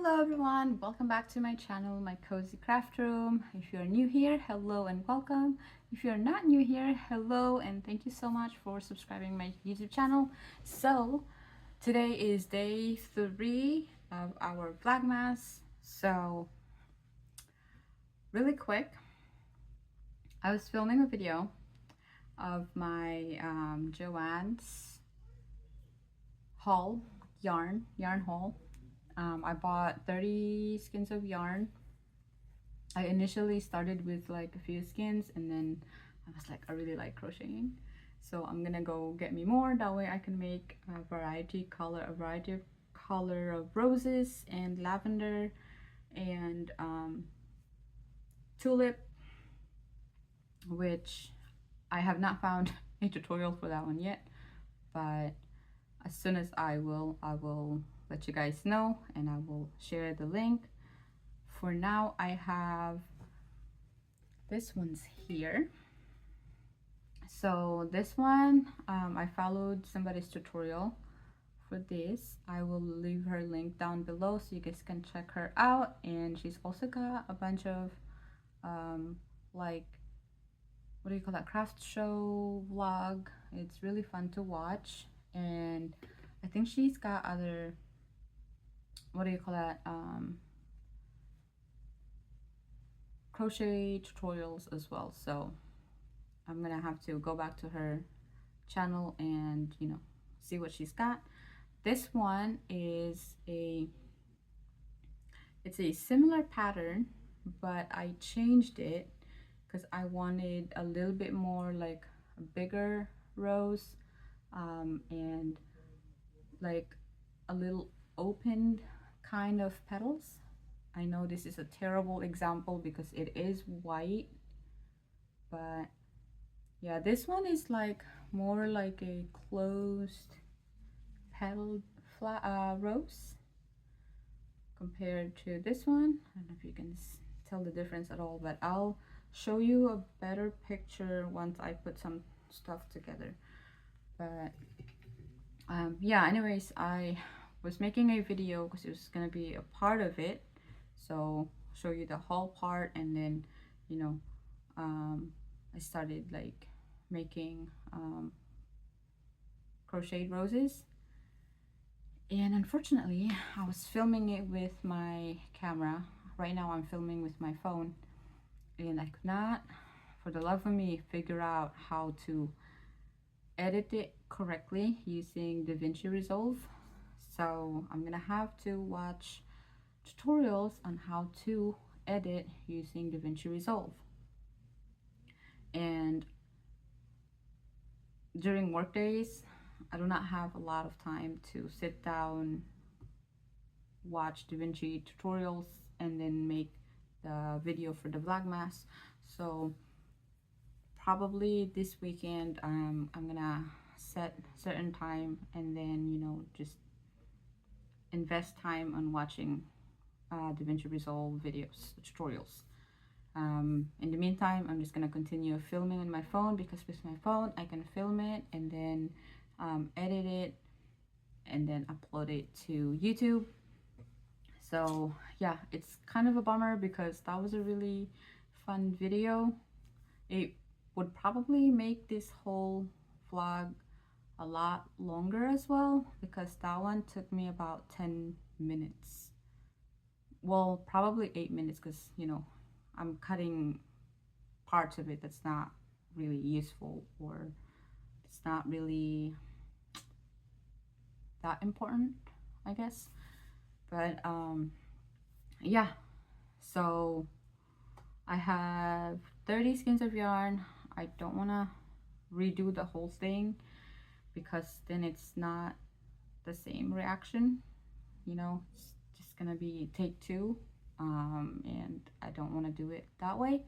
Hello everyone, welcome back to my channel, my cozy craft room. If you're new here, hello and welcome. If you're not new here, hello and thank you so much for subscribing my YouTube channel. So today is day 3 of our Vlogmas. So really quick, I was filming a video of my Joann's haul, yarn haul. I bought 30 skeins of yarn. I initially started with like a few skeins and then I was like, I really like crocheting, so I'm gonna go get me more. That way I can make a variety of color of roses and lavender and tulip, which I have not found a tutorial for that one yet, but as soon as I will let you guys know and I will share the link. For now, I have this one's here. So this one, I followed somebody's tutorial for this. I will leave her link down below so you guys can check her out. And she's also got a bunch of like, what do you call that, craft show vlog. It's really fun to watch. And I think she's got other, what do you call that, crochet tutorials as well. So I'm gonna have to go back to her channel and see what she's got. This one is it's a similar pattern, but I changed it because I wanted a little bit more like a bigger rose and like a little opened kind of petals. I know this is a terrible example because it is white, but yeah, this one is like more like a closed petal rose compared to this one. I don't know if you can tell the difference at all, but I'll show you a better picture once I put some stuff together. But yeah, anyways, I was making a video because it was gonna be a part of it, so show you the haul part, and then I started like making crocheted roses. And unfortunately, I was filming it with my camera. Right now I'm filming with my phone, and I could not for the love of me figure out how to edit it correctly using DaVinci Resolve. So I'm gonna have to watch tutorials on how to edit using DaVinci Resolve. And during work days, I do not have a lot of time to sit down, watch DaVinci tutorials, and then make the video for the Vlogmas. So probably this weekend I'm gonna set certain time and then just invest time on watching DaVinci Resolve videos, tutorials. In the meantime, I'm just gonna continue filming on my phone because with my phone I can film it and then edit it and then upload it to YouTube. So yeah, it's kind of a bummer because that was a really fun video. It would probably make this whole vlog a lot longer as well because that one took me about 10 minutes. Well, probably 8 minutes because I'm cutting parts of it that's not really useful or it's not really that important, I guess. But yeah, so I have 30 skeins of yarn. I don't want to redo the whole thing because then it's not the same reaction, it's just gonna be take two, and I don't want to do it that way.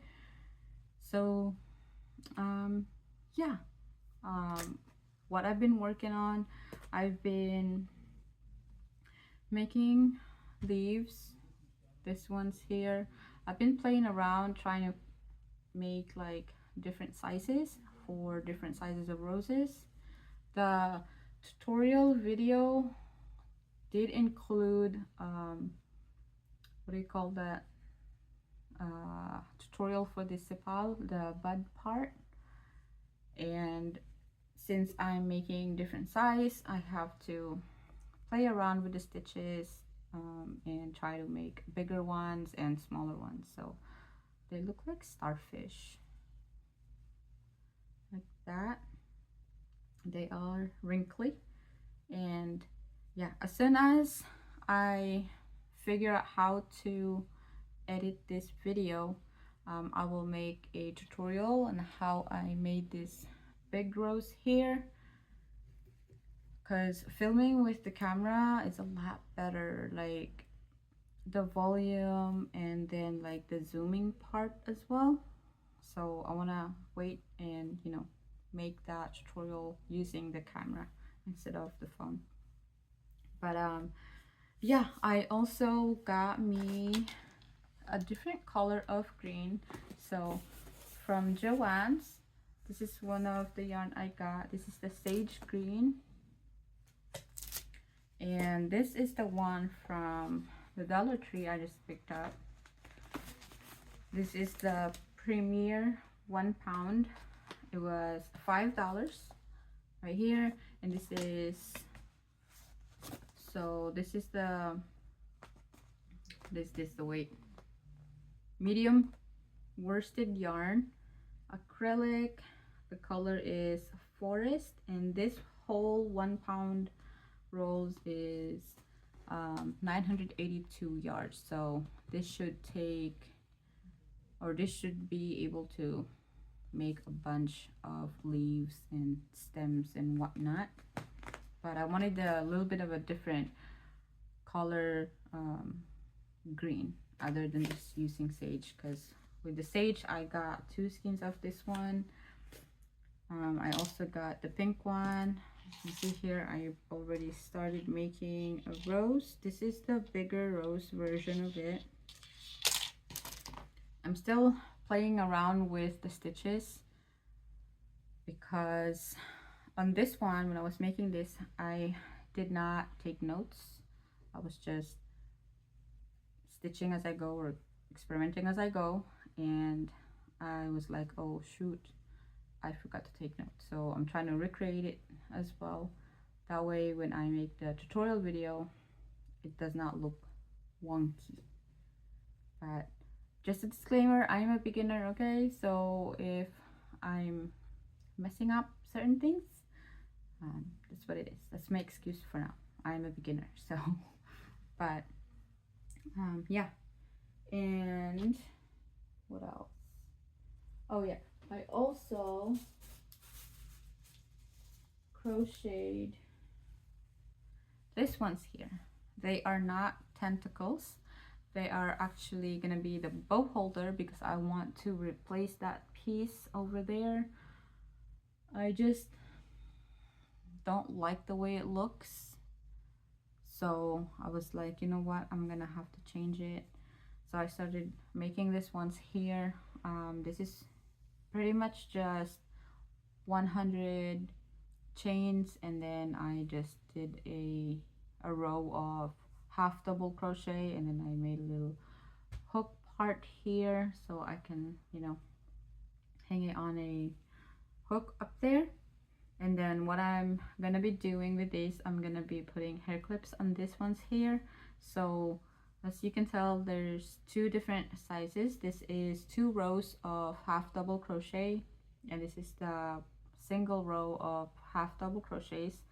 So yeah, what I've been working on, I've been making leaves. This one's here. I've been playing around trying to make like different sizes for different sizes of roses. The tutorial video did include what do you call that, tutorial for the sepal, the bud part. And since I'm making different size, I have to play around with the stitches and try to make bigger ones and smaller ones. So they look like starfish, like that. They are wrinkly. And yeah, as soon as I figure out how to edit this video, I will make a tutorial on how I made this big rose here, because filming with the camera is a lot better, like the volume and then like the zooming part as well. So I want to wait and, you know, make that tutorial using the camera instead of the phone. But yeah, I also got me a different color of green. So from Joann's, this is one of the yarn I got. This is the sage green, and this is the one from the Dollar Tree I just picked up. This is the Premier 1 pound. It was $5 right here. And this is, so this is the, this the weight, medium worsted yarn, acrylic. The color is forest, and this whole 1 pound rolls is 982 yards. So this should take, or this should be able to make a bunch of leaves and stems and whatnot. But I wanted a little bit of a different color green other than just using sage, because with the sage I got 2 skeins of this one. I also got the pink one. You see here, I already started making a rose. This is the bigger rose version of it. I'm still playing around with the stitches, because on this one, when I was making this, I did not take notes. I was just stitching as I go or experimenting as I go, and I was like, oh shoot, I forgot to take notes. So I'm trying to recreate it as well. That way when I make the tutorial video, it does not look wonky. But just a disclaimer, I am a beginner, okay? So if I'm messing up certain things, that's what it is. That's my excuse for now. I'm a beginner, so but yeah. And what else? Oh yeah, I also crocheted this one's here. They are not tentacles. They are actually gonna be the bow holder, because I want to replace that piece over there. I just don't like the way it looks. So I was like, you know what, I'm gonna have to change it. So I started making this ones here. This is pretty much just 100 chains, and then I just did a row of half double crochet, and then I made a little hook part here so I can, you know, hang it on a hook up there. And then what I'm gonna be doing with this, I'm gonna be putting hair clips on this ones here. So as you can tell, there's 2 different sizes. This is 2 rows of half double crochet, and this is the single row of half double crochets.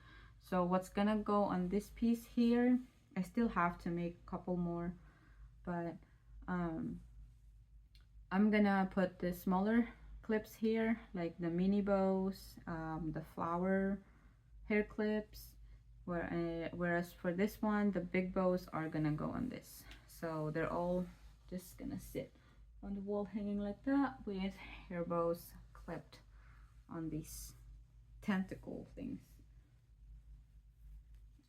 So what's gonna go on this piece here, I still have to make a couple more, but I'm gonna put the smaller clips here, like the mini bows, the flower hair clips, whereas for this one, the big bows are gonna go on this. So they're all just gonna sit on the wall hanging like that, with hair bows clipped on these tentacle things.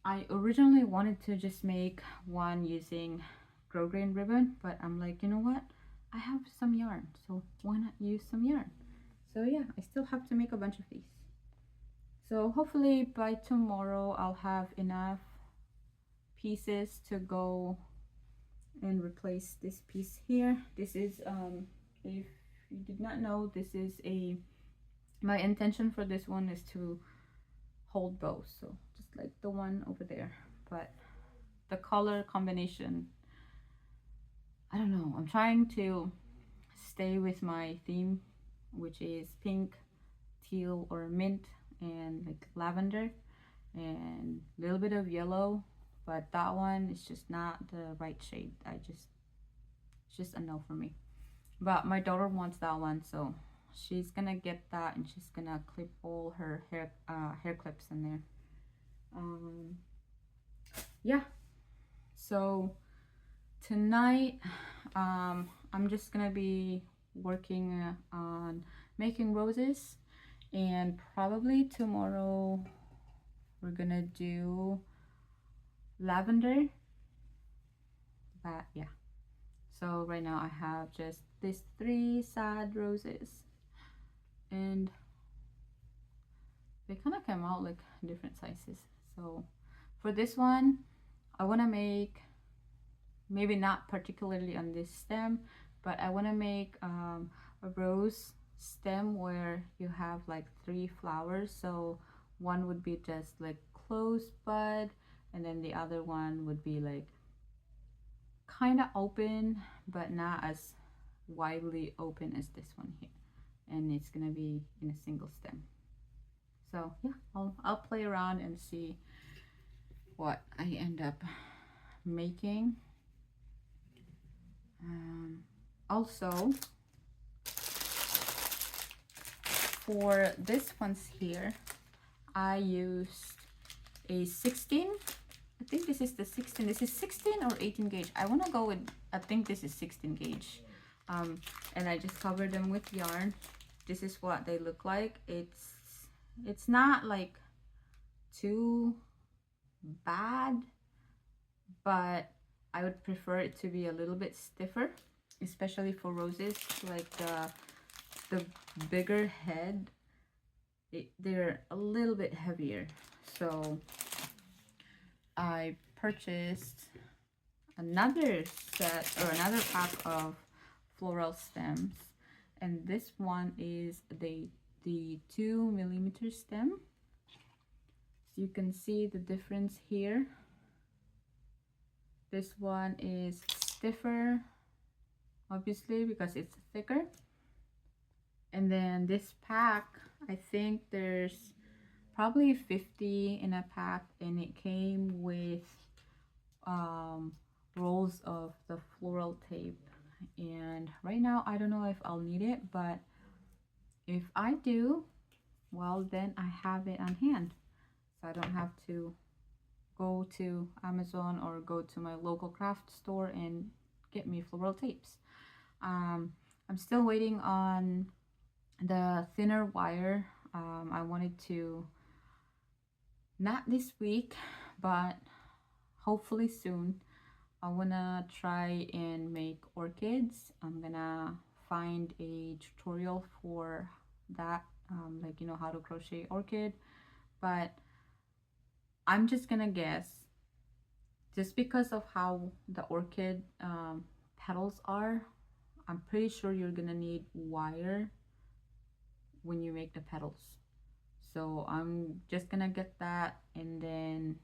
I originally wanted to just make one using grosgrain ribbon, but I'm like, you know what, I have some yarn, so why not use some yarn? So yeah, I still have to make a bunch of these. So hopefully by tomorrow I'll have enough pieces to go and replace this piece here. This is if you did not know, this is my intention for this one is to hold bows, so just like the one over there, but the color combination, I don't know, I'm trying to stay with my theme, which is pink, teal or mint, and like lavender and a little bit of yellow, but that one is just not the right shade. It's just a no for me. But my daughter wants that one, so she's gonna get that and she's gonna clip all her hair clips in there. Yeah, so tonight I'm just gonna be working on making roses, and probably tomorrow we're gonna do lavender. But yeah, so right now I have just these 3 sad roses, and they kind of came out like different sizes. So for this one I want to make, maybe not particularly on this stem, but I want to make a rose stem where you have like 3 flowers. So one would be just like closed bud, and then the other one would be like kind of open but not as widely open as this one here, and it's gonna be in a single stem. So yeah, I'll play around and see what I end up making. Also, for this ones here, I used a 16. I think this is the 16. This is 16 or 18 gauge. I want to go with, I think this is 16 gauge. And I just covered them with yarn. This is what they look like. It's not like too bad, but I would prefer it to be a little bit stiffer, especially for roses. Like the bigger head, they're a little bit heavier. So I purchased another set or another pack of floral stems, and this one is the 2mm stem. So you can see the difference here. This one is stiffer, obviously, because it's thicker. And then this pack, I think there's probably 50 in a pack, and it came with rolls of the floral tape. And right now I don't know if I'll need it, but if I do, well, then I have it on hand, so I don't have to go to Amazon or go to my local craft store and get me floral tapes. I'm still waiting on the thinner wire. I wanted to, not this week, but hopefully soon, I wanna try and make orchids. I'm gonna find a tutorial for that, like, you know, how to crochet orchid. But I'm just gonna guess, just because of how the orchid petals are, I'm pretty sure you're gonna need wire when you make the petals. So I'm just gonna get that, and then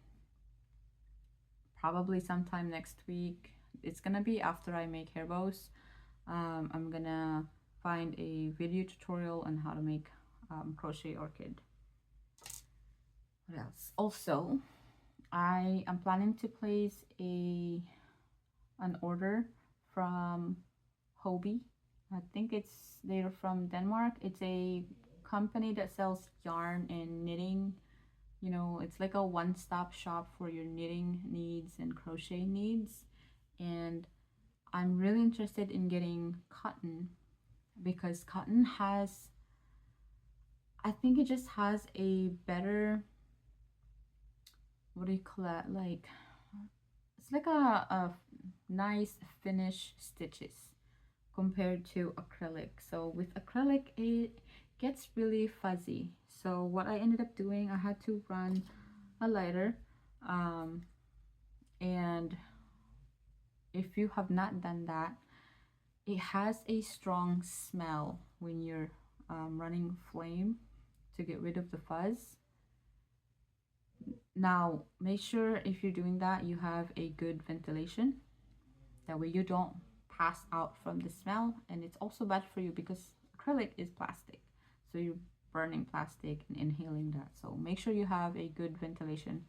probably sometime next week, it's gonna be after I make hair bows, I'm gonna find a video tutorial on how to make crochet orchid. What else? Also, I am planning to place an order from Hobby. I think they're from Denmark. It's a company that sells yarn and knitting. You know, it's like a one-stop shop for your knitting needs and crochet needs. And I'm really interested in getting cotton, because cotton has, I think it just has a better, what do you call that, like, it's like a nice finish stitches compared to acrylic. So with acrylic, it gets really fuzzy. So what I ended up doing, I had to run a lighter, and if you have not done that, it has a strong smell when you're running flame to get rid of the fuzz. Now, make sure if you're doing that, you have a good ventilation. That way you don't pass out from the smell. And it's also bad for you because acrylic is plastic. So you're burning plastic and inhaling that. So make sure you have a good ventilation.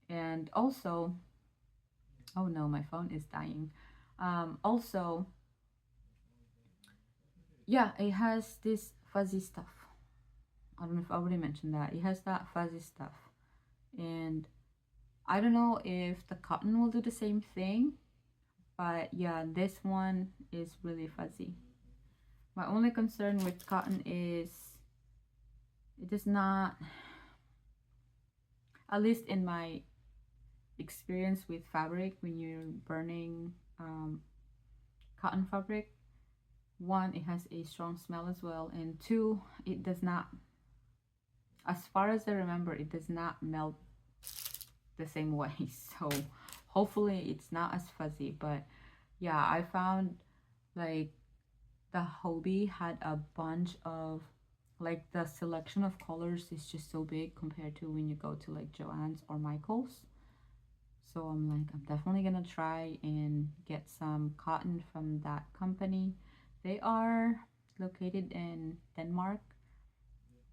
And also, oh no, my phone is dying. Also, yeah, it has this fuzzy stuff. I don't know if I already mentioned that. It has that fuzzy stuff. And I don't know if the cotton will do the same thing, but yeah, this one is really fuzzy. My only concern with cotton is it does not, at least in my experience with fabric, when you're burning cotton fabric, one, it has a strong smell as well, and two, it does not, as far as I remember, it does not melt the same way. So hopefully it's not as fuzzy. But yeah, I found like the Hobie had a bunch of, like, the selection of colors is just so big compared to when you go to like Joann's or Michael's. So I'm like, I'm definitely gonna try and get some cotton from that company. They are located in Denmark,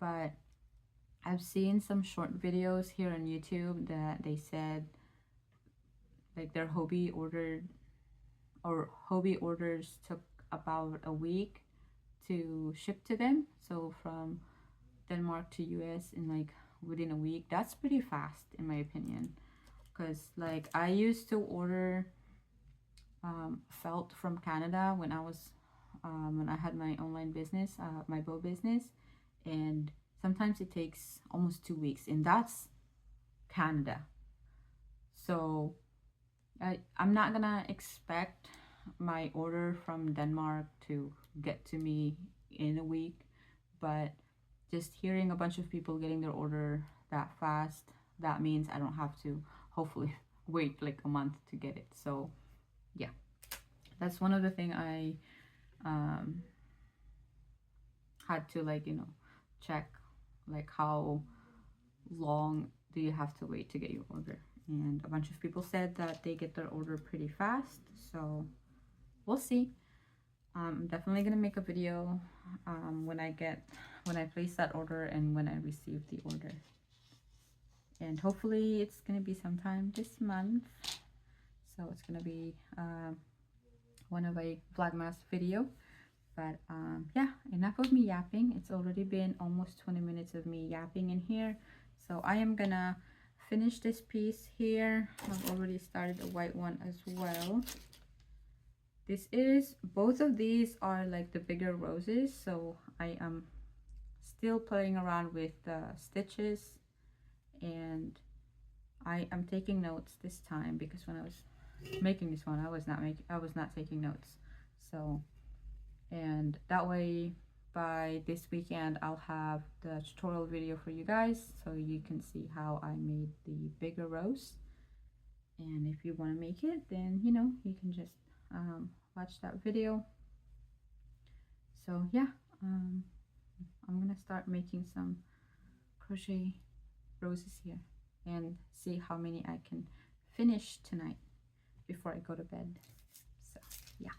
but I've seen some short videos here on YouTube that they said like their Hobie ordered, or Hobie orders took about a week to ship to them. So from Denmark to US in like within a week. That's pretty fast in my opinion. Because like I used to order felt from Canada when I was when I had my online business, my bow business, and sometimes it takes almost 2 weeks, and that's Canada. So I'm not gonna expect my order from Denmark to get to me in a week, but just hearing a bunch of people getting their order that fast, that means I don't have to hopefully wait like a month to get it. So yeah, that's one of the thing I um, had to, like, check, like how long do you have to wait to get your order. And a bunch of people said that they get their order pretty fast, so we'll see. I'm definitely gonna make a video when I place that order and when I receive the order. And hopefully it's gonna be sometime this month. So it's gonna be one of a Vlogmas video. But yeah, enough of me yapping. It's already been almost 20 minutes of me yapping in here. So I am gonna finish this piece here. I've already started a white one as well. Both of these are like the bigger roses, so I am still playing around with the stitches, and I am taking notes this time because when I was making this one, I was not taking notes. So, and that way by this weekend I'll have the tutorial video for you guys so you can see how I made the bigger rose. And if you want to make it, then you can just watch that video. So yeah, I'm gonna start making some crochet roses here and see how many I can finish tonight before I go to bed. So yeah,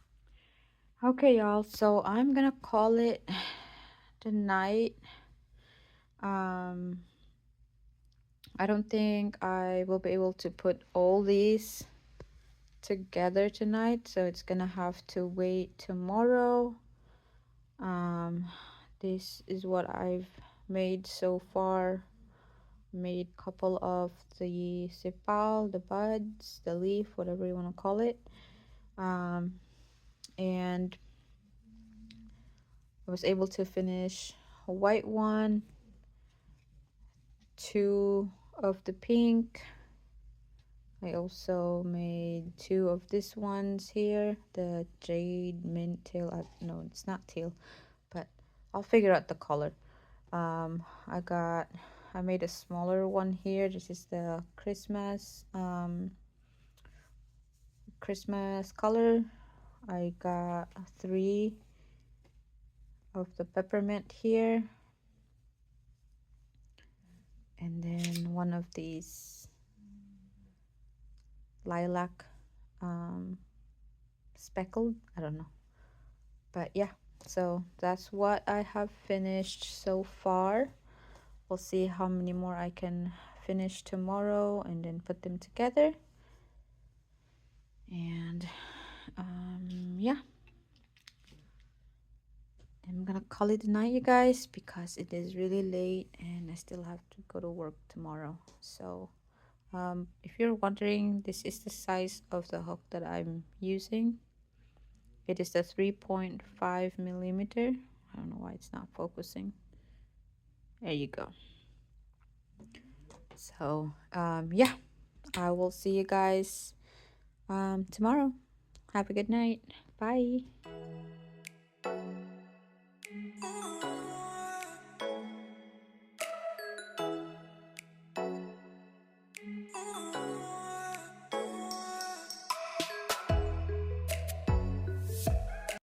okay y'all, so I'm gonna call it the night. I don't think I will be able to put all these together tonight, so it's gonna have to wait tomorrow. This is what I've made so far. Made a couple of the sepal, the buds, the leaf, whatever you want to call it. And I was able to finish a white one, 2 of the pink. I also made 2 of these ones here, the jade mint teal. No, it's not teal, but I'll figure out the color. I made a smaller one here. This is the Christmas Christmas color. I got 3 of the peppermint here, and then 1 of these lilac speckled, I don't know, but yeah, so that's what I have finished so far. We'll see how many more I can finish tomorrow and then put them together. And yeah, I'm gonna call it a night, you guys, because it is really late and I still have to go to work tomorrow. So if you're wondering, this is the size of the hook that I'm using. It is the 3.5 millimeter. I don't know why it's not focusing. There you go. So yeah, I will see you guys tomorrow. Have a good night. Bye.